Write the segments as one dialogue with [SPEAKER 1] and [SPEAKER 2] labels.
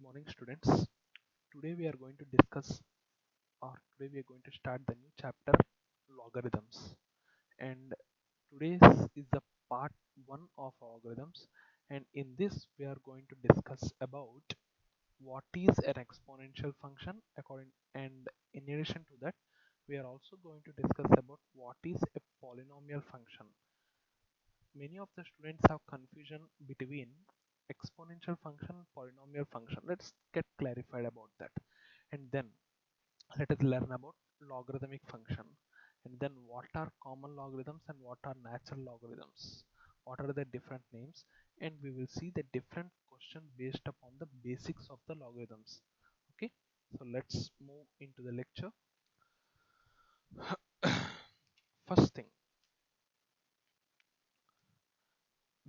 [SPEAKER 1] morning, students. Today we are going to discuss, or today we are going to start the new chapter, logarithms. And today's is the part one of algorithms. And in this, we are going to discuss about what is an exponential function. And in addition to that, we are also going to discuss about what is a polynomial function. Many of the students have confusion between exponential function and polynomial function. Let's get clarified about that, and then let us learn about logarithmic function, and then what are common logarithms and what are natural logarithms, what are the different names, and we will see the different questions based upon the basics of the logarithms. Okay, so let's move into the lecture. First thing,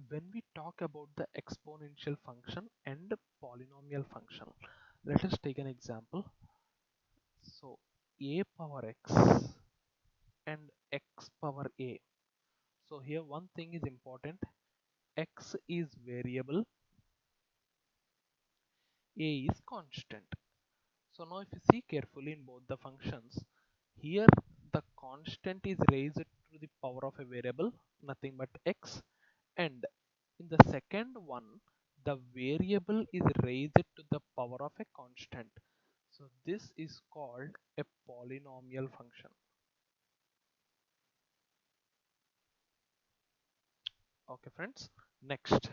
[SPEAKER 1] when we talk about the exponential function and polynomial function, let us take an example. So a power x and x power a. So here one thing is important: x is variable, a is constant. So now if you see carefully in both the functions, here the constant is raised to the power of a variable, nothing but x, and in the second one the variable is raised to the power of a constant. So this is called a polynomial function. Okay friends, next,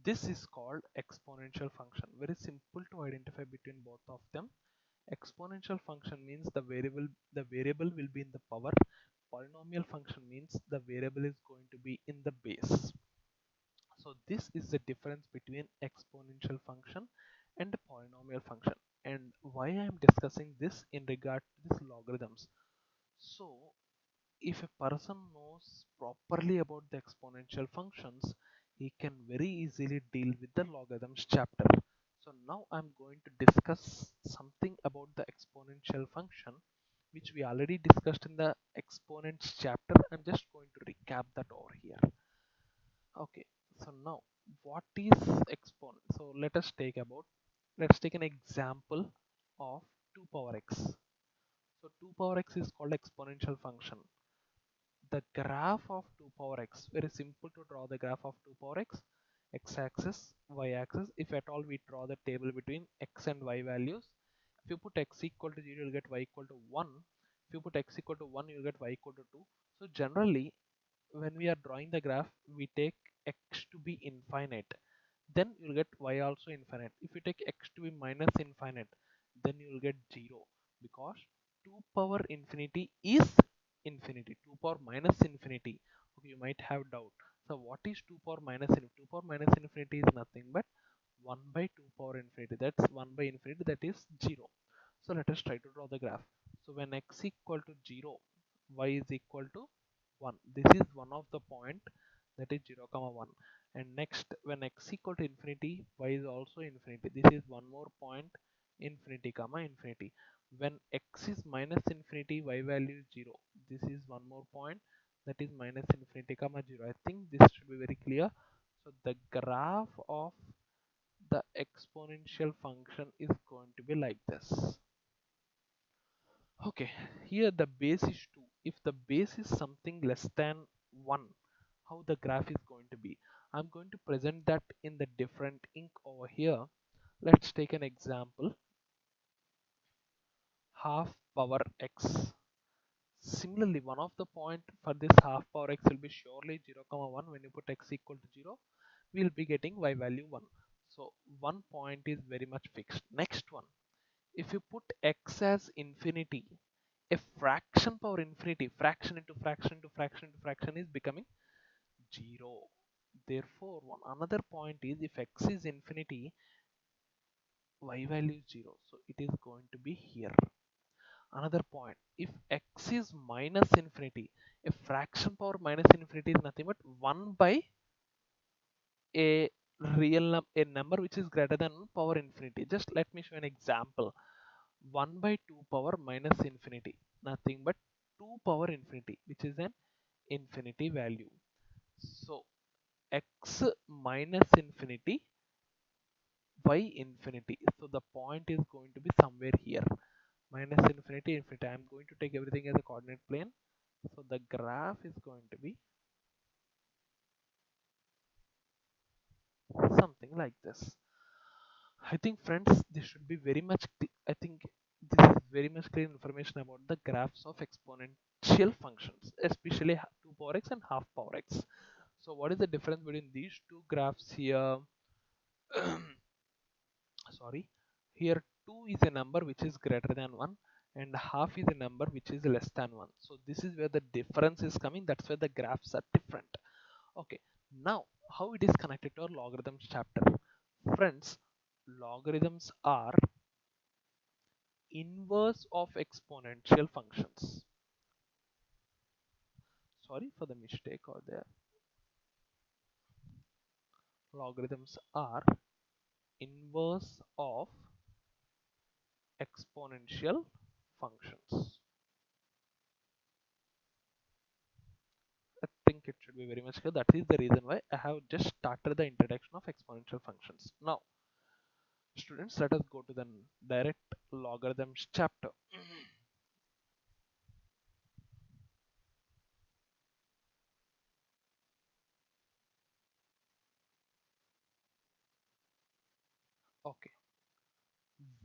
[SPEAKER 1] this is called exponential function. Very simple to identify between both of them. Exponential function means the variable will be in the power. Polynomial function means the variable is going to be in the base. So this is the difference between exponential function and the polynomial function. And why I am discussing this in regard to this logarithms. So if a person knows properly about the exponential functions, he can very easily deal with the logarithms chapter. So now I'm going to discuss something about the exponential function, which we already discussed in the exponents chapter. I'm just going to recap that over here. Okay, so now what is exponent? So let's take an example of 2 power x. So 2 power x is called exponential function. The graph of 2 power x, very simple to draw the graph of 2 power x axis, y axis. If at all we draw the table between x and y values, if you put x equal to 0, you'll get y equal to 1. If you put x equal to 1, you'll get y equal to 2. So generally, when we are drawing the graph, we take x to be infinite, then you'll get y also infinite. If you take x to be minus infinite, then you'll get 0, because 2 power infinity is infinity. 2 power minus infinity, okay, you might have doubt. So what is 2 power minus infinity? 2 power minus infinity is nothing but 1 by 2 power infinity. That's 1 by infinity, that is 0. So let us try to draw the graph. So when x equal to 0, y is equal to 1. This is one of the point, that is 0 comma 1. And next, when x equal to infinity, y is also infinity. This is one more point, infinity comma infinity. When x is minus infinity, y value is 0. This is one more point, that is minus infinity comma 0. I think this should be very clear. So the graph of the exponential function is going to be like this. Okay, here the base is 2. If the base is something less than 1, how the graph is going to be? I'm going to present that in the different ink over here. Let's take an example, half power x. Similarly, one of the point for this half power x will be surely 0 comma 1. When you put x equal to 0, we'll be getting y value 1. So one point is very much fixed. Next one, if you put x as infinity, a fraction power infinity, fraction into fraction into fraction into fraction, is becoming 0. Therefore, one another point is, if x is infinity, y value is 0. So it is going to be here. Another point, if x is minus infinity, a fraction power minus infinity is nothing but 1 by a a number which is greater than power infinity. Just let me show an example. 1 by 2 power minus infinity, nothing but 2 power infinity, which is an infinity value. So x minus infinity y infinity. So the point is going to be somewhere here. Minus infinity, infinity. I'm going to take everything as a coordinate plane. So the graph is going to be something like this. I think friends, this should be very much, I think this is very much clear information about the graphs of exponential functions, especially 2 power x and half power x. So what is the difference between these two graphs here? Sorry, here 2 is a number which is greater than 1 and half is a number which is less than 1. So this is where the difference is coming. That's where the graphs are different. Okay, now how it is connected to our logarithms chapter? Friends, logarithms are inverse of exponential functions. Sorry for the mistake over there. Logarithms are inverse of exponential functions. I think it should be very much clear. That is the reason why I have just started the introduction of exponential functions. Now, students, let us go to the direct logarithms chapter. Okay,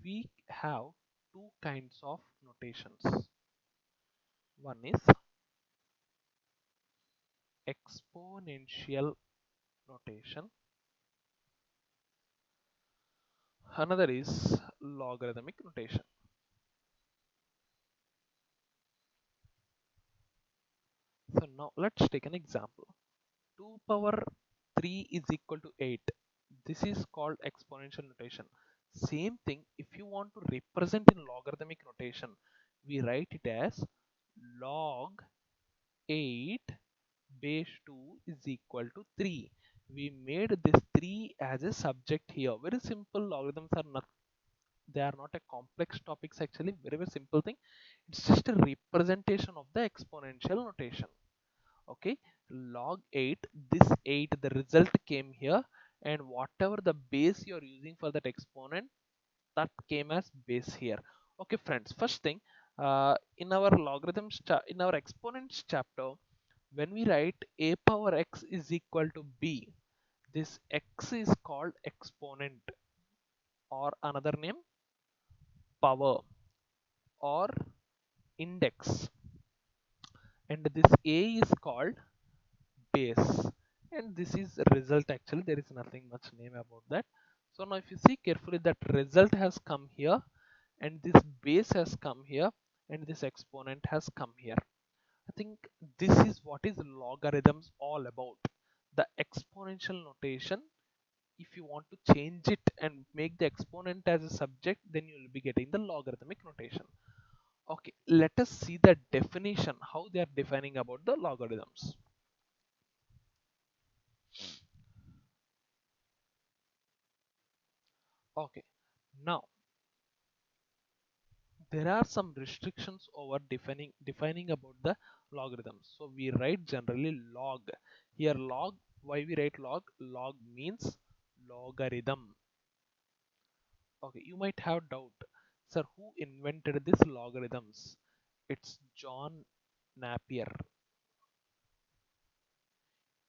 [SPEAKER 1] we have two kinds of notations. One is exponential notation, another is logarithmic notation. So now let's take an example. 2 power 3 is equal to 8. This is called exponential notation. Same thing, if you want to represent in logarithmic notation, we write it as log 8 base 2 is equal to 3. We made this 3 as a subject here. Very simple. Logarithms are not, they are not a complex topics actually. Very, very simple thing. It's just a representation of the exponential notation. Okay, log 8, this 8, the result came here, and whatever the base you are using for that exponent, that came as base here. Okay friends, first thing, in our logarithms in our exponents chapter, when we write a power x is equal to b, this x is called exponent, or another name power or index, and this a is called base, and this is result. Actually there is nothing much name about that. So now if you see carefully, that result has come here, and this base has come here, and this exponent has come here. I think this is what is logarithms all about. The exponential notation, if you want to change it and make the exponent as a subject, then you will be getting the logarithmic notation. Okay, let us see the definition, how they are defining about the logarithms. Okay, now there are some restrictions over defining about the logarithms. So we write generally log here. Log, why we write log? Log means logarithm. Okay, you might have doubt, sir, who invented this logarithms? It's John Napier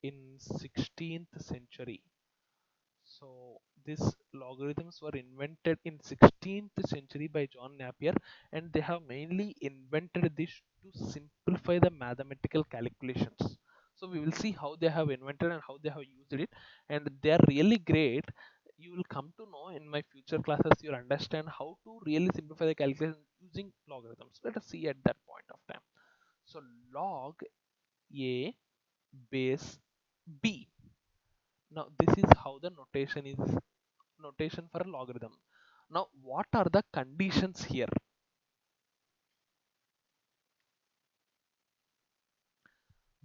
[SPEAKER 1] in 16th century. So these logarithms were invented in 16th century by John Napier, and they have mainly invented this to simplify the mathematical calculations. So we will see how they have invented and how they have used it, and they are really great. You will come to know in my future classes. You'll understand how to really simplify the calculation using logarithms. Let us see at that point of time. So log a base b. Now this is how the notation for a logarithm. Now what are the conditions here?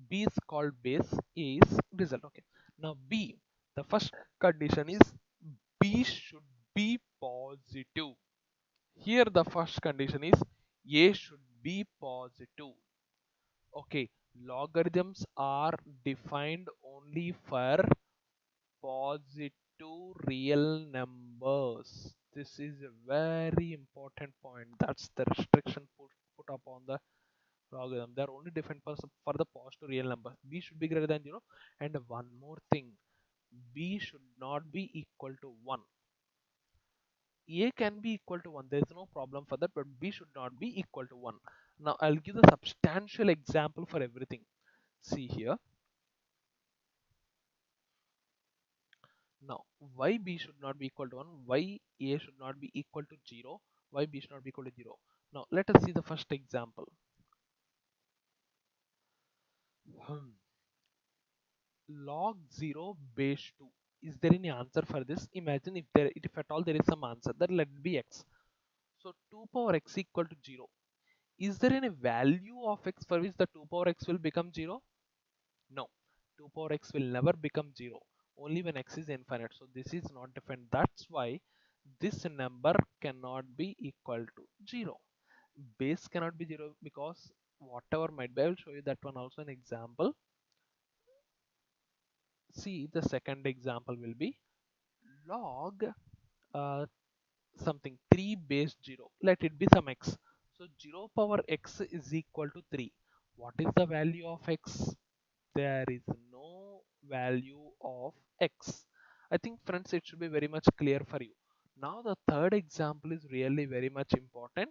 [SPEAKER 1] B is called base, A is result. Okay, now B, the first condition is B should be positive. Here the first condition is A should be positive. Okay, logarithms are defined only for positive real numbers. This is a very important point. That's the restriction put up on the logarithm. They're only defined for the positive real number. B should be greater than 0. And one more thing, B should not be equal to 1. A can be equal to 1. There is no problem for that, but B should not be equal to 1. Now I'll give the substantial example for everything. See here. Now, why B should not be equal to 1, why A should not be equal to 0, why B should not be equal to 0. Now, let us see the first example. Log 0 base 2. Is there any answer for this? Imagine if at all there is some answer, then let it be x. So 2 power x equal to 0. Is there any value of x for which the 2 power x will become 0? No. 2 power x will never become 0. Only when x is infinite. So this is not defined. That's why this number cannot be equal to 0. Base cannot be 0 because whatever might be. I will show you that one also an example. See, the second example will be log uh, something 3 base 0. Let it be some x. So 0 power x is equal to 3. What is the value of x? There is no value of x. I think friends it should be very much clear for you. Now the third example is really very much important.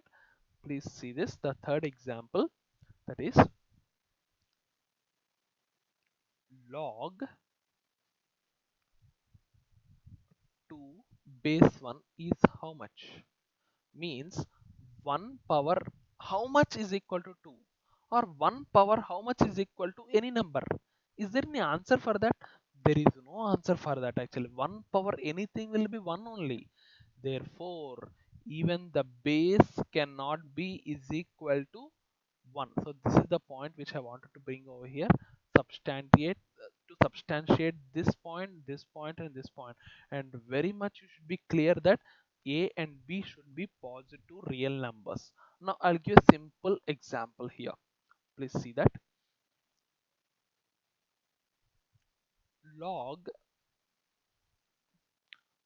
[SPEAKER 1] Please see this. The third example, that is log 2 base 1 is how much? Means 1 power how much is equal to 2, or 1 power how much is equal to any number. Is there any answer for that? There is no answer for that actually. 1 power anything will be 1 only. Therefore even the base cannot be is equal to 1. So this is the point which I wanted to bring over here. Substantiate to substantiate this point and this point. And very much you should be clear that A and B should be positive real numbers. Now I'll give a simple example here. Please see that. Log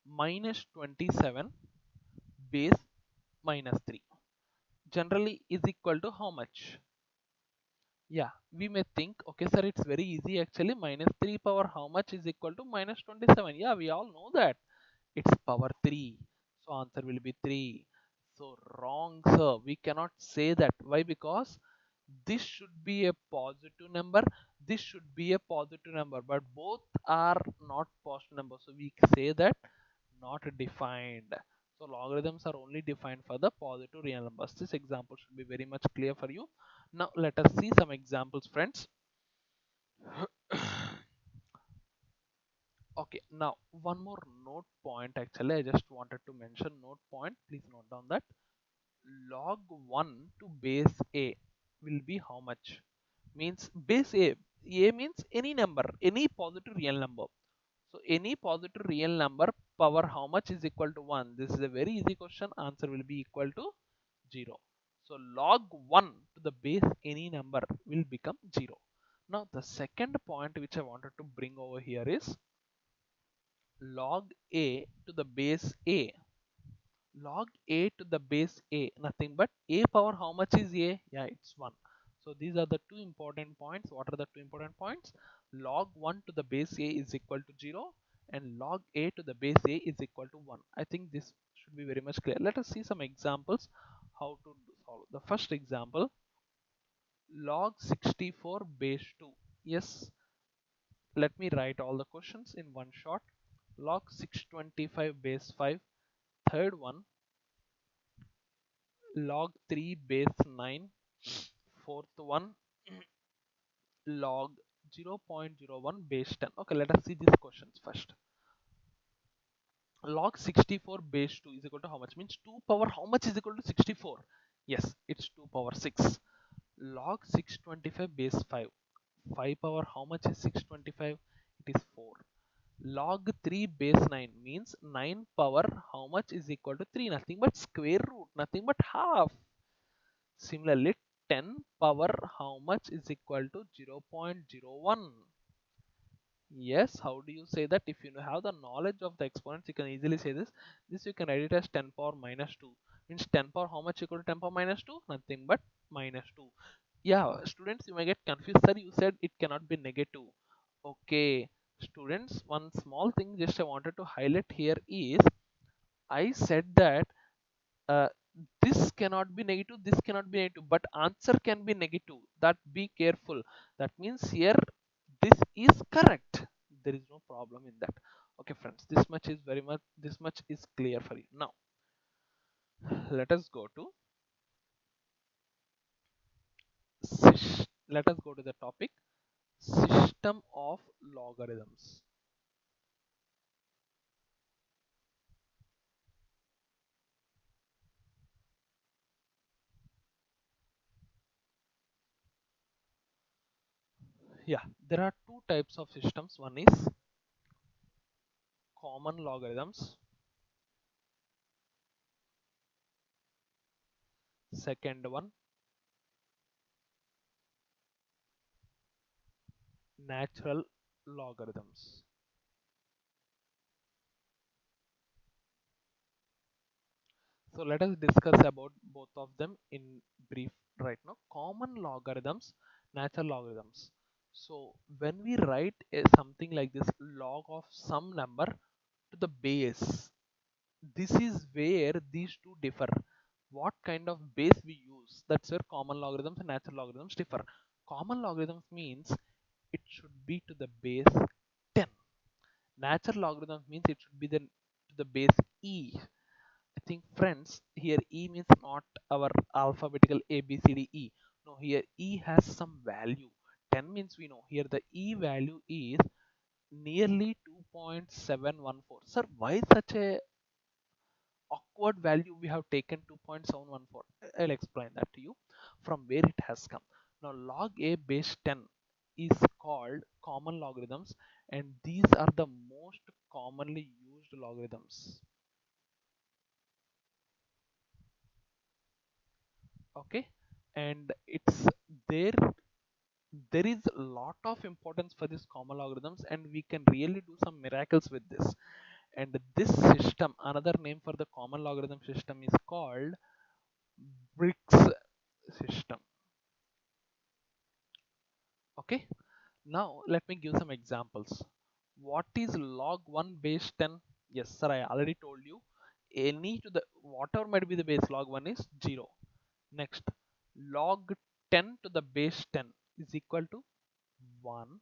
[SPEAKER 1] minus 27 base minus 3 generally is equal to how much? Yeah, we may think, okay, sir, it's very easy actually. Minus 3 power how much is equal to minus 27? Yeah, we all know that. It's power 3. So answer will be 3. So wrong, sir. We cannot say that. Why? Because this should be a positive number. This should be a positive number. But both are not positive numbers. So we say that not defined. So logarithms are only defined for the positive real numbers. This example should be very much clear for you. Now let us see some examples, friends. Okay, now one more note point actually I just wanted to mention. Note point, please note down that log 1 to base a will be how much? Means base a means any number, any positive real number. So any positive real number power how much is equal to 1? This is a very easy question. Answer will be equal to 0. So log 1 to the base any number will become 0. Now the second point which I wanted to bring over here is log a to the base a. Log a to the base a, nothing but a power how much is a? Yeah, it's 1. So these are the two important points. What are the two important points? Log 1 to the base a is equal to 0 and log a to the base a is equal to 1. I think this should be very much clear. Let us see some examples how to solve. The first example, log 64 base 2. Yes, let me write all the questions in one shot. Log 625 base 5. Third one, log 3 base 9. Fourth one, log 0.01 base 10. Okay, let us see these questions first. Log 64 base 2 is equal to how much? Means 2 power how much is equal to 64? Yes, it's 2 power 6. Log 625 base 5. 5 power how much is 625? It is 4. Log 3 base 9 means 9 power how much is equal to 3? Nothing but square root, nothing but half. Similarly, 10 power how much is equal to 0.01? Yes, how do you say that? If you have the knowledge of the exponents, you can easily say this. This you can write it as 10 power minus 2. Means 10 power how much equal to 10 power minus 2? Nothing but minus 2. Yeah, students, you may get confused. Sir, you said it cannot be negative. Okay, students, one small thing just I wanted to highlight here is I said that uh, this cannot be negative, this cannot be negative, but answer can be negative. That be careful. That means here this is correct. There is no problem in that. Okay, friends, this much is very much, this much is clear for you. Now let us go to let us go to the topic system of logarithms. Yeah, there are two types of systems. One is common logarithms, second one natural logarithms. So let us discuss about both of them in brief right now. Common logarithms, natural logarithms. So when we write something like this, log of some number to the base, this is where these two differ. What kind of base we use? That's where common logarithms and natural logarithms differ. Common logarithms means it should be to the base 10. Natural logarithms means it should be to the base e. I think, friends, here E means not our alphabetical A B C D E. No, here E has some value. 10 means we know here the E value is nearly 2.714. Sir, why such a awkward value we have taken 2.714? I'll explain that to you from where it has come. Now log A base 10 is called common logarithms, and these are the most commonly used logarithms. Okay, and it's there there is a lot of importance for these common logarithms, and we can really do some miracles with this. And this system, another name for the common logarithm system, is called bricks system. Okay, now let me give some examples. What is log 1 base 10? Yes sir, I already told you, any to the whatever might be the base, log 1 is 0. Next, log 10 to the base 10 is equal to 1.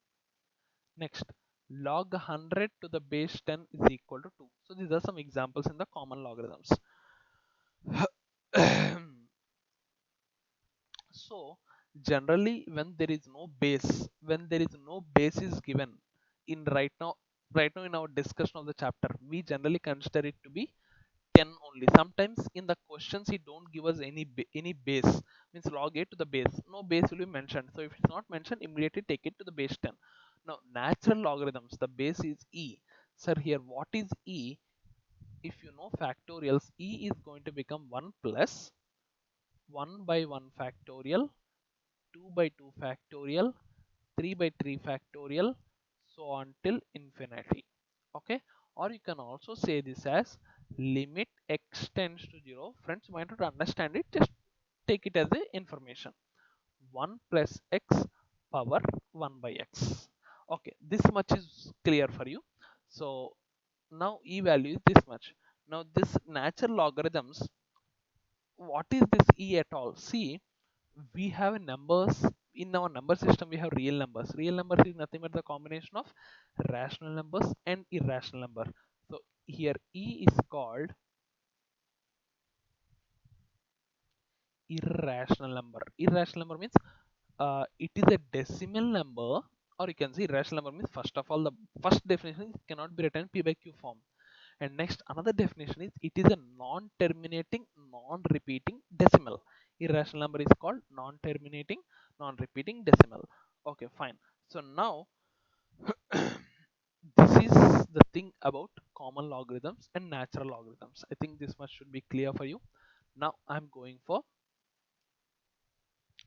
[SPEAKER 1] Next, log 100 to the base 10 is equal to 2. So these are some examples in the common logarithms. So generally when there is no base is given in right now in our discussion of the chapter, we generally consider it to be 10 only. Sometimes in the questions he don't give us any base, means log a to the base, no base will be mentioned. So if it's not mentioned, immediately take it to the base 10. Now natural logarithms, the base is e. Sir, here what is e? If you know factorials, e is going to become 1 plus 1 by 1 factorial, 2 by 2 factorial, 3 by 3 factorial, so on till infinity. Okay, or you can also say this as limit x tends to 0. Friends, you might not understand it, just take it as a information. 1 plus x power 1 by x. Okay, this much is clear for you. So now e value is this much. Now this natural logarithms, what is this e at all? See, we have numbers. In our number system we have real numbers. Real numbers is nothing but the combination of rational numbers and irrational number. So here e is called irrational number. Irrational number means it is a decimal number, or you can see irrational number means, first of all, the first definition is it cannot be written p by q form. And next, another definition is it is a non-terminating, non-repeating decimal. Irrational number is called non-terminating, non-repeating decimal. Okay, fine. So now this is the thing about common logarithms and natural logarithms. I think this much should be clear for you. Now I'm going for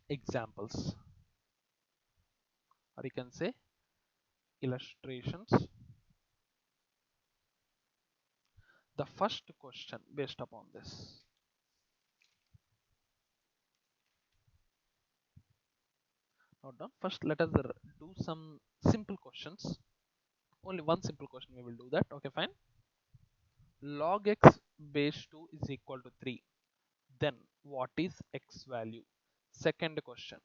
[SPEAKER 1] examples, or you can say illustrations. The first question based upon this. Note down. First, let us do some simple questions. Only one simple question we will do that. Okay, fine. Log x base 2 is equal to 3. Then what is x value? Second question.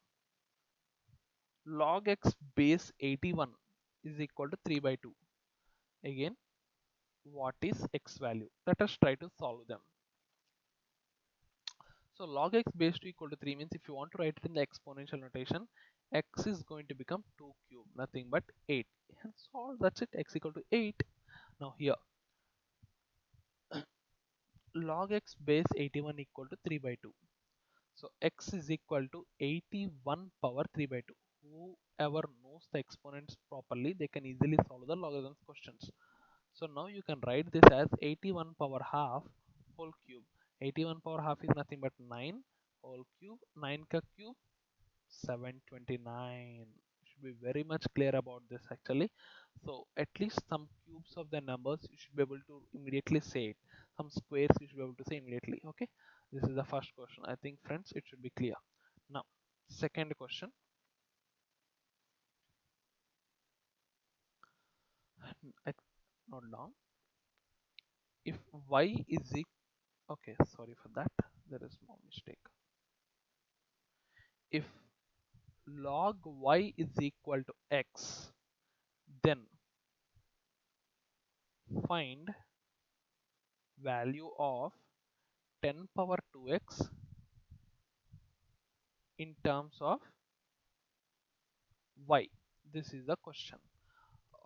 [SPEAKER 1] Log x base 81 is equal to 3 by 2. Again, what is x value? Let us try to solve them. So log x base 2 equal to 3 means if you want to write it in the exponential notation, x is going to become 2 cube, nothing but 8. And so that's it, x equal to 8. Now here, log x base 81 equal to 3 by 2. So x is equal to 81 power 3 by 2. Whoever knows the exponents properly, they can easily solve the logarithms questions. So now you can write this as 81 power half whole cube. 81 power half is nothing but 9 whole cube. 9 ka cube 729. Should be very much clear about this actually. So at least some cubes of the numbers you should be able to immediately say it. Some squares you should be able to say immediately. Okay, this is the first question. I think friends it should be clear. Now second question. I note down. If y is equal, okay, sorry for that, there is no mistake. If log y is equal to x, then find value of 10 power 2x in terms of y. This is the question.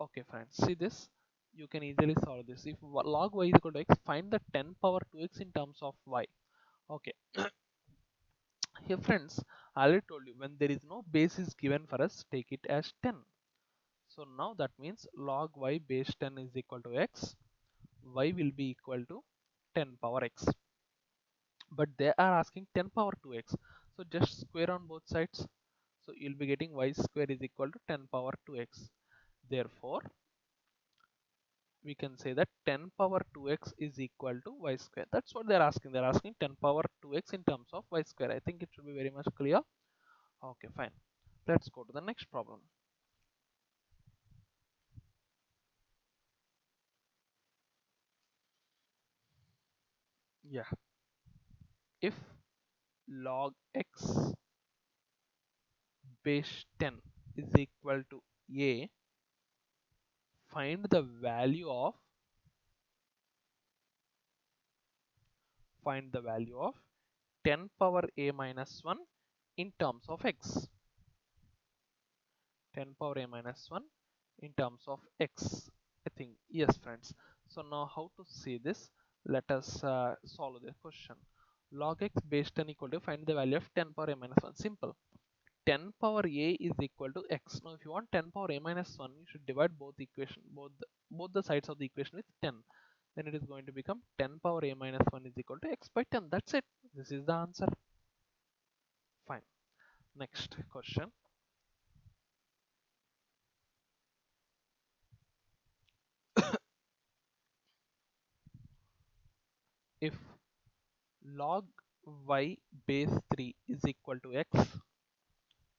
[SPEAKER 1] Okay friends, see this, you can easily solve this. If log y is equal to x, find the 10 power 2x in terms of y. Okay. Here friends, I already told you, when there is no basis given for us, take it as 10. So now that means log y base 10 is equal to x, y will be equal to 10 power x. But they are asking 10 power 2x, so just square on both sides. So you'll be getting y square is equal to 10 power 2x. Therefore we can say that 10 power 2x is equal to y square. That's what they're asking. They're asking 10 power 2x in terms of y square. I think it should be very much clear. Okay, fine. Let's go to the next problem. Yeah. If log x base 10 is equal to a, find the value of 10 power a minus 1 in terms of x. 10 power a minus 1 in terms of x. I think yes friends. So now how to see this? Let us solve the question. Log x base 10 equal to, find the value of 10 power a minus 1. Simple. 10 power a is equal to x. Now if you want 10 power a minus 1, you should divide both the sides of the equation with 10. Then it is going to become 10 power a minus 1 is equal to x by 10. That's it. This is the answer. Fine. Next question. If log y base 3 is equal to x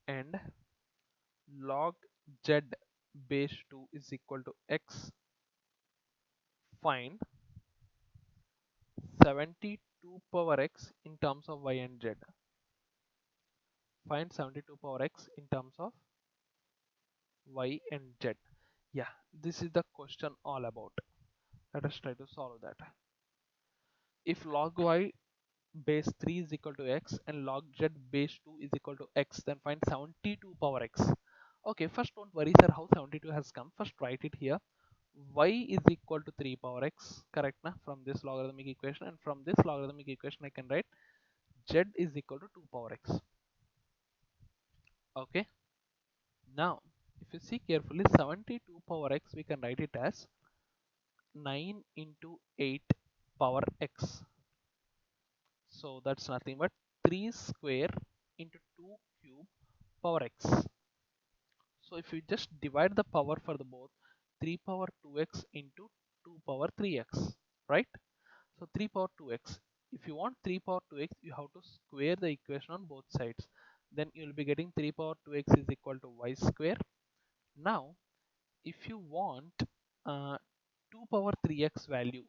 [SPEAKER 1] and log z base 2 is equal to x, find 72 power x in terms of y and z. Find 72 power x in terms of y and z. Yeah, this is the question all about. Let us try to solve that. If log y base 3 is equal to x and log z base 2 is equal to x, then find 72 power x. Okay, first don't worry sir how 72 has come. First write it here. Y is equal to 3 power x, correct na, from this logarithmic equation, and from this logarithmic equation I can write z is equal to 2 power x. Okay, now if you see carefully, 72 power x we can write it as 9 into 8 power x. So that's nothing but 3 square into 2 cube power x. So if you just divide the power for the both, 3 power 2x into 2 power 3x, right? So 3 power 2x. If you want 3 power 2x, you have to square the equation on both sides. Then you will be getting 3 power 2x is equal to y square. Now, if you want 2 power 3x value,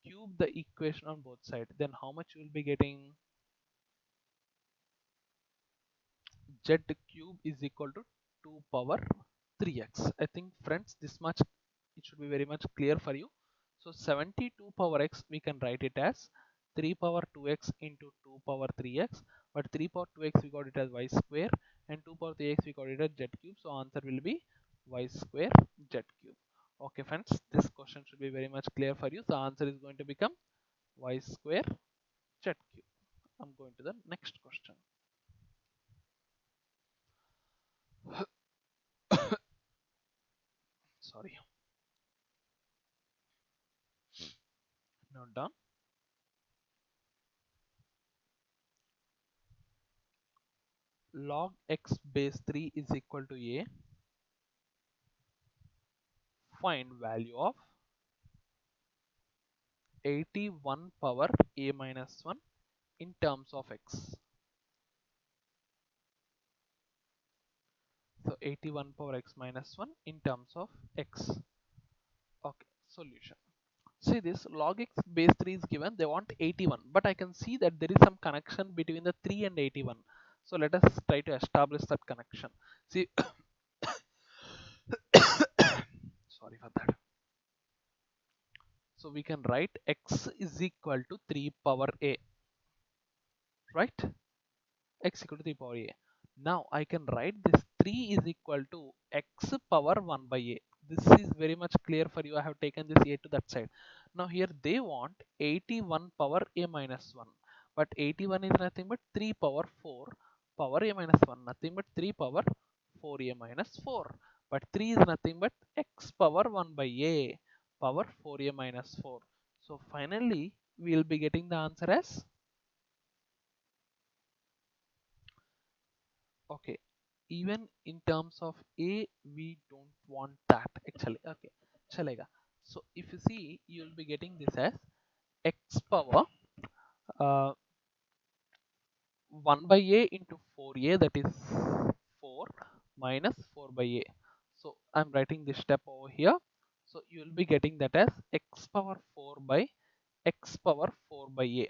[SPEAKER 1] cube the equation on both sides. Then how much you will be getting? Z cube is equal to 2 power 3x. I think friends, this much it should be very much clear for you. So 72 power x, we can write it as 3 power 2x into 2 power 3x, but 3 power 2x we got it as y square, and 2 power 3x we got it as z cube. So answer will be y square z cube. Okay friends, this question should be very much clear for you. So answer is going to become y square z cube. I'm going to the next question. Sorry, not done. Log x base 3 is equal to a. Find value of 81 power a minus 1 in terms of x. So 81 power x minus 1 in terms of x. Okay, solution. See this, log x base 3 is given, they want 81, but I can see that there is some connection between the 3 and 81. So let us try to establish that connection. See, sorry for that. So we can write x is equal to 3 power a, right? X equal to 3 power a. Now I can write this 3 is equal to x power 1 by a. This is very much clear for you. I have taken this a to that side. Now here they want 81 power a minus 1. But 81 is nothing but 3 power 4 power a minus 1. Nothing but 3 power 4a minus 4. But 3 is nothing but x power 1 by a power 4a minus 4. So finally we will be getting the answer as, okay, even in terms of a we don't want that actually. Okay, chalega. So if you see, you will be getting this as x power uh, 1 by a into 4a, that is 4 minus 4 by a. So I'm writing this step over here. So you will be getting that as x power 4 by x power 4 by a.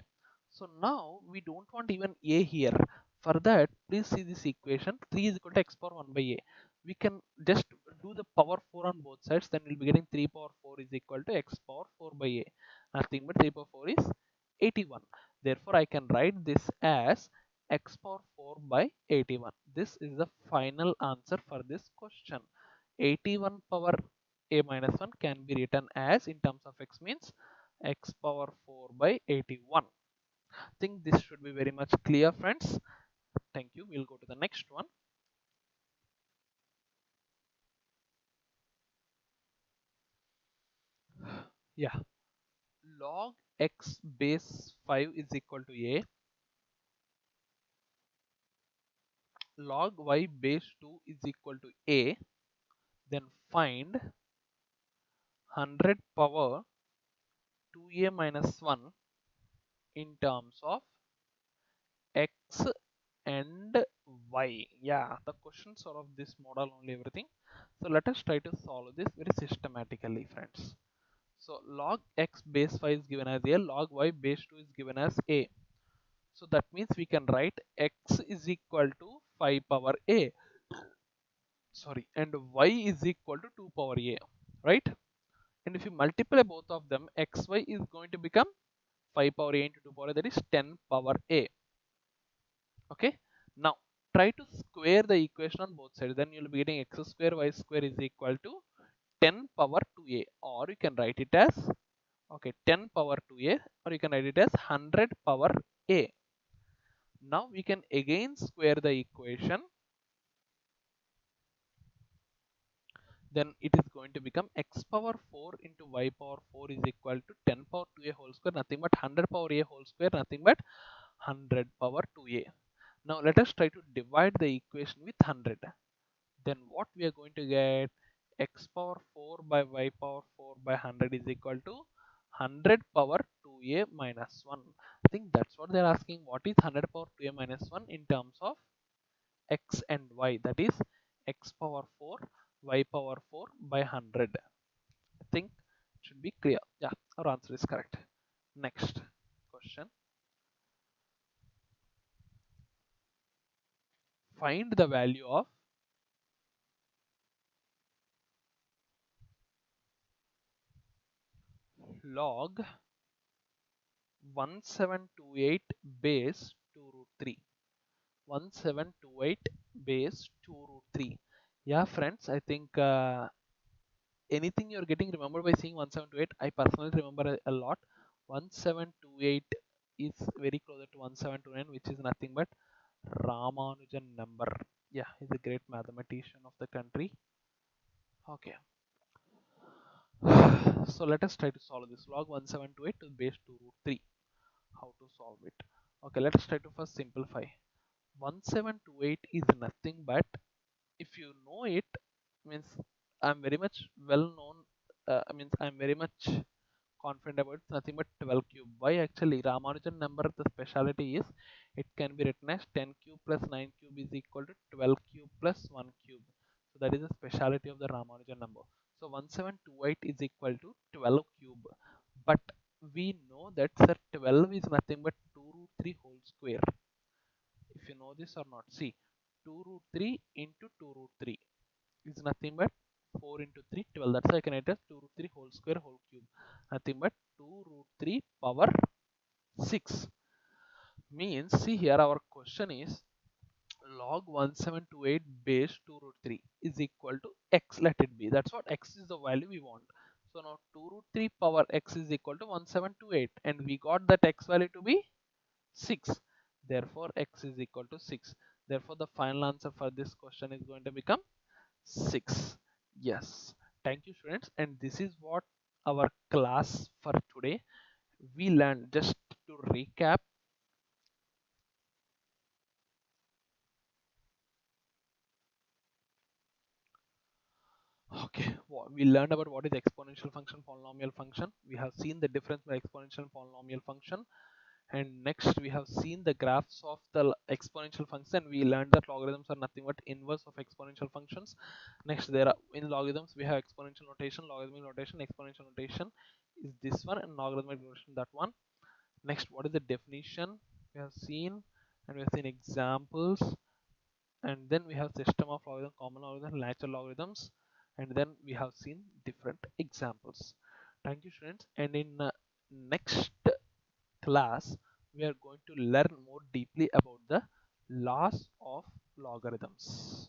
[SPEAKER 1] So now we don't want even a here. For that, please see this equation, 3 is equal to x power 1 by a. We can just do the power 4 on both sides, then we'll be getting 3 power 4 is equal to x power 4 by a. Nothing but 3 power 4 is 81. Therefore, I can write this as x power 4 by 81. This is the final answer for this question. 81 power a minus 1 can be written as, in terms of x, means x power 4 by 81. I think this should be very much clear, friends. Thank you. We'll go to the next one. Yeah, log x base 5 is equal to a, log y base 2 is equal to a, then find 100 power 2a minus 1 in terms of x and y. Yeah, the questions are of this model only, everything. So let us try to solve this very systematically, friends. So log x base 5 is given as a, log y base 2 is given as a. So that means we can write x is equal to 5 power a, sorry, and y is equal to 2 power a, right? And if you multiply both of them, xy is going to become 5 power a into 2 power a, that is 10 power a. Okay, now try to square the equation on both sides, then you'll be getting x square y square is equal to 10 power 2a, or you can write it as, okay, 10 power 2a, or you can write it as 100 power a. Now we can again square the equation, then it is going to become x power 4 into y power 4 is equal to 10 power 2a whole square, nothing but 100 power a whole square, nothing but 100 power 2a. Now let us try to divide the equation with 100. then what we are going to get, x power 4 by y power 4 by 100 is equal to 100 power 2a minus 1. I think that's what they're asking. What is 100 power 2a minus 1 in terms of x and y? That is x power 4 y power 4 by 100. I think it should be clear. Yeah, our answer is correct. Next question. Find the value of log 1728 base 2 root 3. 1728 base 2 root 3. Yeah, friends, I think anything you're getting remembered by seeing 1728. I personally remember a lot. 1728 is very closer to 1729, which is nothing but Ramanujan number. Yeah, he's a great mathematician of the country. Okay. So let us try to solve this. Log 1728 to base 2 root 3. How to solve it? Okay, let us try to first simplify. 1728 is nothing but, if you know it, means I'm very much well known, means I'm very much confident about it, nothing but 12 cube. Why? Actually, Ramanujan number, the speciality is it can be written as 10 cube plus 9 cube is equal to 12 cube plus 1 cube. So that is the speciality of the Ramanujan number. So 1728 is equal to 12 cube. But we know that sir, 12 is nothing but 2 root 3 whole square. If you know this or not, see, 2 root 3 into 2 root 3 is nothing but 4 into 3, 12. That's why I can write as 2 root 3 whole square whole cube. Nothing but 2 root 3 power 6. Means, see here, our question is log 1728 base 2 root 3 is equal to x. Let it be. That's what x is the value we want. So now 2 root 3 power x is equal to 1728, and we got that x value to be 6. Therefore, x is equal to 6. Therefore, the final answer for this question is going to become 6. Yes. Thank you, students. And this is what our class for today. We learned, just to recap. Okay, we learned about what is exponential function, polynomial function. We have seen the difference between exponential and polynomial function. And next we have seen the graphs of the exponential function. We learned that logarithms are nothing but inverse of exponential functions. Next, there are in logarithms we have exponential notation, logarithmic notation. Exponential notation is this one, and logarithmic notation that one. Next, what is the definition we have seen, and we have seen examples, and then we have system of logarithm, common logarithm, natural logarithms, and then we have seen different examples. Thank you, students. And in next class we are going to learn more deeply about the laws of logarithms.